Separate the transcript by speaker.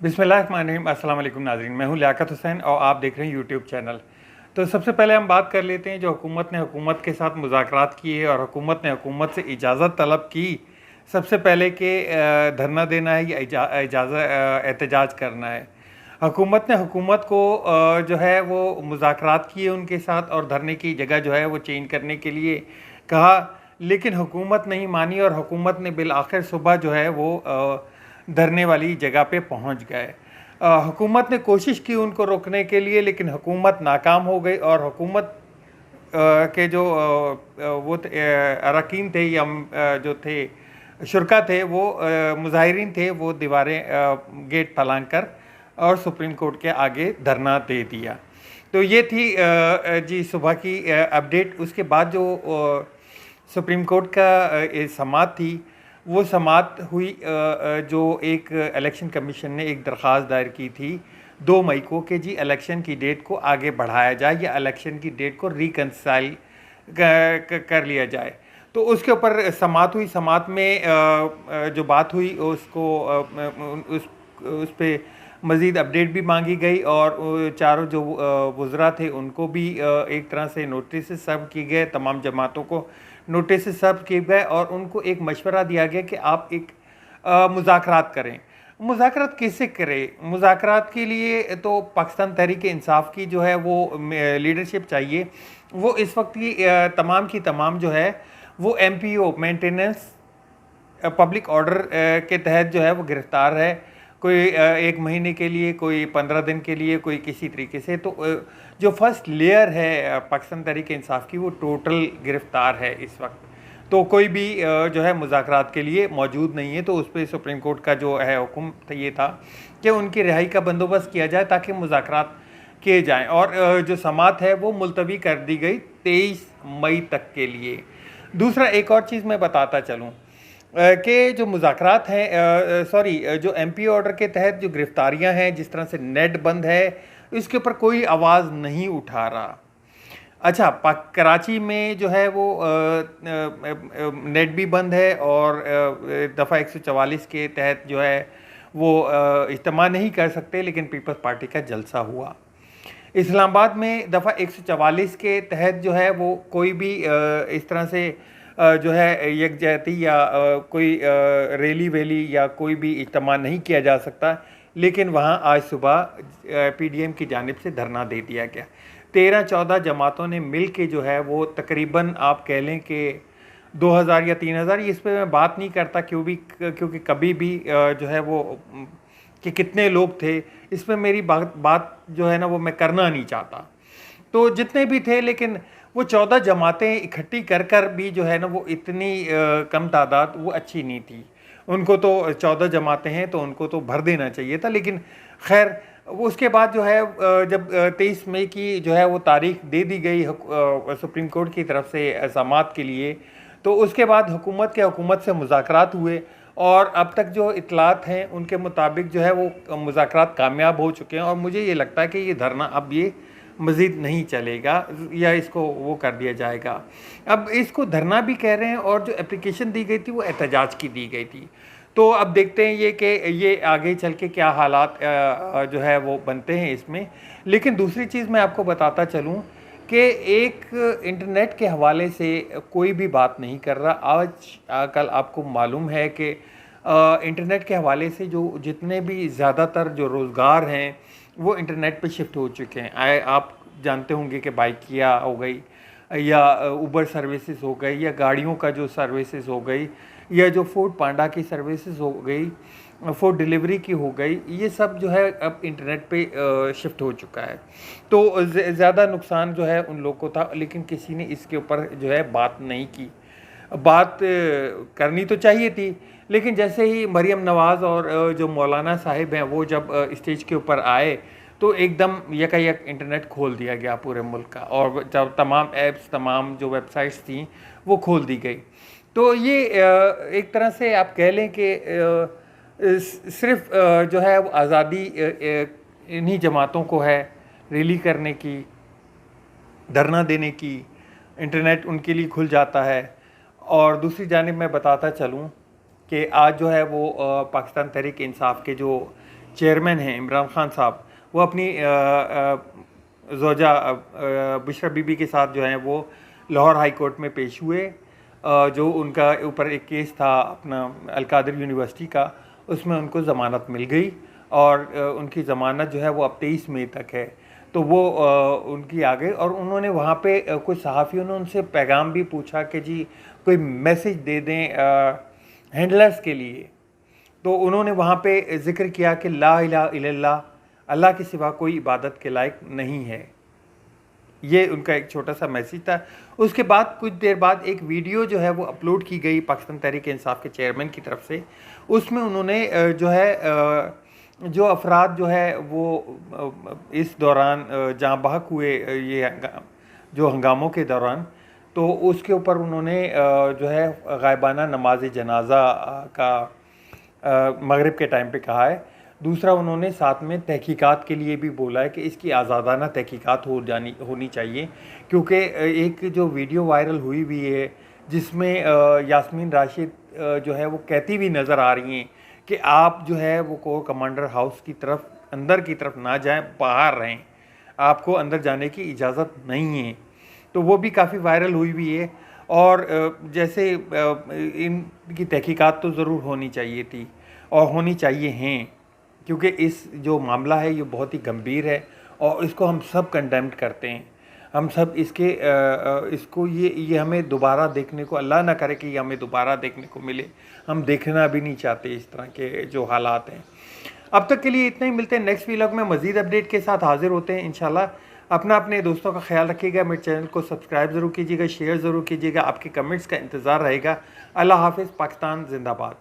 Speaker 1: बिस्मिल्लाहिर्रहमानिर्रहीम। अस्सलाम वालेकुम नाज़रीन, मैं हूं लियाकत हुसैन और आप देख रहे हैं यूट्यूब चैनल। तो सबसे पहले हम बात कर लेते हैं जो हुकूमत ने हुकूमत के साथ मुज़ाकरात किए और हुकूमत ने हुकूमत से इजाज़त तलब की। सबसे पहले कि धरना देना है या एहतजाज करना है। हुकूमत ने हुकूमत को जो है वो मुज़ाकरात किए उनके साथ और धरने की जगह जो है वो चेंज करने के लिए कहा, लेकिन हुकूमत नहीं मानी और हुकूमत ने बिल आखिर सुबह जो है वो धरने वाली जगह पे पहुंच गए। हुकूमत ने कोशिश की उनको रोकने के लिए, लेकिन हुकूमत नाकाम हो गई और हुकूमत के जो वो अरकान थे या जो थे शुरका थे वो मुजाहिरीन थे, वो दीवारें गेट फलांग कर और सुप्रीम कोर्ट के आगे धरना दे दिया। तो ये थी जी सुबह की अपडेट। उसके बाद जो सुप्रीम कोर्ट का समाअत थी, वो समाअत हुई जो एक इलेक्शन कमीशन ने एक दरख्वास्त दायर की थी 2 मई को कि जी इलेक्शन की डेट को आगे बढ़ाया जाए या इलेक्शन की डेट को रिकंसाइल कर लिया जाए। तो उसके ऊपर समाअत हुई। समाअत में जो बात हुई उसको उस पे मज़ीद अपडेट भी मांगी गई और चारों जो वज़रा थे उनको भी एक तरह से नोटिस सर्व किए गए, तमाम जमातों को नोटिस सर्व किए गए और उनको एक मशवरा दिया गया कि आप एक मुज़ाकरात करें। मुज़ाकरात किससे करें? मुज़ाकरात के लिए तो पाकिस्तान तहरीक इंसाफ की जो है वो लीडरशिप चाहिए। वो इस वक्त की तमाम जो है वो MPO मेंटेनेंस पब्लिक ऑर्डर के तहत जो है वो गिरफ्तार है। कोई 1 महीने के लिए, कोई 15 दिन के लिए, कोई किसी तरीके से। तो जो फर्स्ट लेयर है पाकिस्तान तहरीक इंसाफ की, वो टोटल गिरफ्तार है इस वक्त। तो कोई भी जो है मुज़ाकरात के लिए मौजूद नहीं है। तो उस पर सुप्रीम कोर्ट का जो है हुक्म ये था कि उनकी रिहाई का बंदोबस्त किया जाए ताकि मुज़ाकरात किए जाएँ। और जो समाअत है वो मुलतवी कर दी गई 23 मई तक के लिए। दूसरा एक और चीज़ मैं बताता चलूँ कि जो मुज़ाकरात हैं, जो MP ऑर्डर के तहत जो गिरफ्तारियां हैं, जिस तरह से नेट बंद है, इसके ऊपर कोई आवाज़ नहीं उठा रहा। अच्छा, कराची में जो है वो नेट भी बंद है और दफ़ा 144 के तहत जो है वो इज्तिमा नहीं कर सकते, लेकिन पीपल्स पार्टी का जलसा हुआ। इस्लामाबाद में दफ़ा 144 के तहत जो है वो कोई भी इस तरह से जो है यकजहती या कोई रैली वैली या कोई भी इज्तिमा नहीं किया जा सकता, लेकिन वहाँ आज सुबह PDM की जानिब से धरना दे दिया गया। 13-14 जमातों ने मिल के जो है वो तकरीबन आप कह लें कि 2000 या 3000, इस पर मैं बात नहीं करता क्योंकि कभी भी जो है वो कि कितने लोग थे, इस पर मेरी बात जो है ना वो मैं करना नहीं चाहता। तो जितने भी थे, लेकिन वो 14 जमातें इकट्ठी कर कर भी जो है ना वो इतनी कम तादाद वो अच्छी नहीं थी। उनको तो 14 जमातें हैं तो उनको तो भर देना चाहिए था, लेकिन खैर वो उसके बाद जो है जब 23 मई की जो है वो तारीख दे दी गई सुप्रीम कोर्ट की तरफ से समाअत के लिए, तो उसके बाद हुकूमत से मुज़ाकरात हुए और अब तक जो इतलात हैं उनके मुताबिक जो है वो मुज़ाकरात कामयाब हो चुके हैं। और मुझे ये लगता है कि ये धरना अब ये मज़ीद नहीं चलेगा या इसको वो कर दिया जाएगा। अब इसको धरना भी कह रहे हैं और जो एप्लीकेशन दी गई थी वो एहतजाज की दी गई थी। तो अब देखते हैं ये कि ये आगे चल के क्या हालात जो है वो बनते हैं इसमें। लेकिन दूसरी चीज़ मैं आपको बताता चलूँ कि एक इंटरनेट के हवाले से कोई भी बात नहीं कर रहा। आज कल आपको मालूम है कि इंटरनेट के हवाले से जो जितने भी ज़्यादातर जो रोज़गार हैं वो इंटरनेट पे शिफ्ट हो चुके हैं। आप जानते होंगे कि बाइकिया हो गई या उबर सर्विसेज हो गई या गाड़ियों का जो सर्विसेज हो गई या जो फूड पांडा की सर्विसेज हो गई, फूड डिलीवरी की हो गई, ये सब जो है अब इंटरनेट पे शिफ्ट हो चुका है। तो ज़्यादा नुकसान जो है उन लोग को था, लेकिन किसी ने इसके ऊपर जो है बात नहीं की। बात करनी तो चाहिए थी, लेकिन जैसे ही मरियम नवाज़ और जो मौलाना साहिब हैं वो जब स्टेज के ऊपर आए तो एकदम यकायक इंटरनेट खोल दिया गया पूरे मुल्क का, और जब तमाम ऐप्स, तमाम जो वेबसाइट्स थी वो खोल दी गई। तो ये एक तरह से आप कह लें कि सिर्फ जो है वो आज़ादी इन्हीं जमातों को है रैली करने की, धरना देने की, इंटरनेट उनके लिए खुल जाता है। और दूसरी जानिब मैं बताता चलूँ कि आज जो है वो पाकिस्तान तहरीक इंसाफ के जो चेयरमैन हैं इमरान खान साहब, वो अपनी ज़ौजा बुशरा बीबी के साथ जो है वो लाहौर हाई कोर्ट में पेश हुए। जो उनका ऊपर एक केस था अपना अलकादिर यूनिवर्सिटी का, उसमें उनको ज़मानत मिल गई और उनकी ज़मानत जो है वो अब 23 मई तक है। तो वो उनकी आ गई और उन्होंने वहाँ पे कुछ सहाफ़ियों ने उनसे पैगाम भी पूछा कि जी कोई मैसेज दे दें हैंडलर्स के लिए। तो उन्होंने वहाँ पे ज़िक्र किया कि ला इलाहा इल्लल्लाह, अल्लाह के सिवा कोई इबादत के लायक नहीं है। ये उनका एक छोटा सा मैसेज था। उसके बाद कुछ देर बाद एक वीडियो जो है वो अपलोड की गई पाकिस्तान तहरीक इंसाफ के चेयरमैन की तरफ से। उसमें उन्होंने जो है जो अफराद जो है वो इस दौरान जहाँ बहक हुए ये जो हंगामों के दौरान, तो उसके ऊपर उन्होंने जो है गायबाना नमाज जनाजा का मगरिब के टाइम पे कहा है। दूसरा उन्होंने साथ में तहकीकात के लिए भी बोला है कि इसकी आज़ादाना तहकीकात होनी चाहिए, क्योंकि एक जो वीडियो वायरल हुई हुई है जिसमें यास्मीन राशिद जो है वो कहती भी नज़र आ रही हैं कि आप जो है वो कोर कमांडर हाउस की तरफ अंदर की तरफ ना जाएं, बाहर रहें, आपको अंदर जाने की इजाज़त नहीं है। तो वो भी काफ़ी वायरल हुई हुई है। और जैसे इनकी तहकीकात तो ज़रूर होनी चाहिए थी और होनी चाहिए हैं, क्योंकि इस जो मामला है ये बहुत ही गंभीर है और इसको हम सब कंडेम्ड करते हैं। हम सब इसको ये हमें दोबारा देखने को, अल्लाह ना करे कि ये हमें दोबारा देखने को मिले। हम देखना भी नहीं चाहते इस तरह के जो हालात हैं। अब तक के लिए इतना ही, मिलते हैं नेक्स्ट व्लॉग में मज़ीद अपडेट के साथ हाजिर होते हैं इंशाल्लाह। अपना अपने दोस्तों का ख्याल रखिएगा, मेरे चैनल को सब्सक्राइब ज़रूर कीजिएगा, शेयर ज़रूर कीजिएगा, आपके कमेंट्स का इंतज़ार रहेगा। अल्लाह हाफ़िज़, पाकिस्तान जिंदाबाद।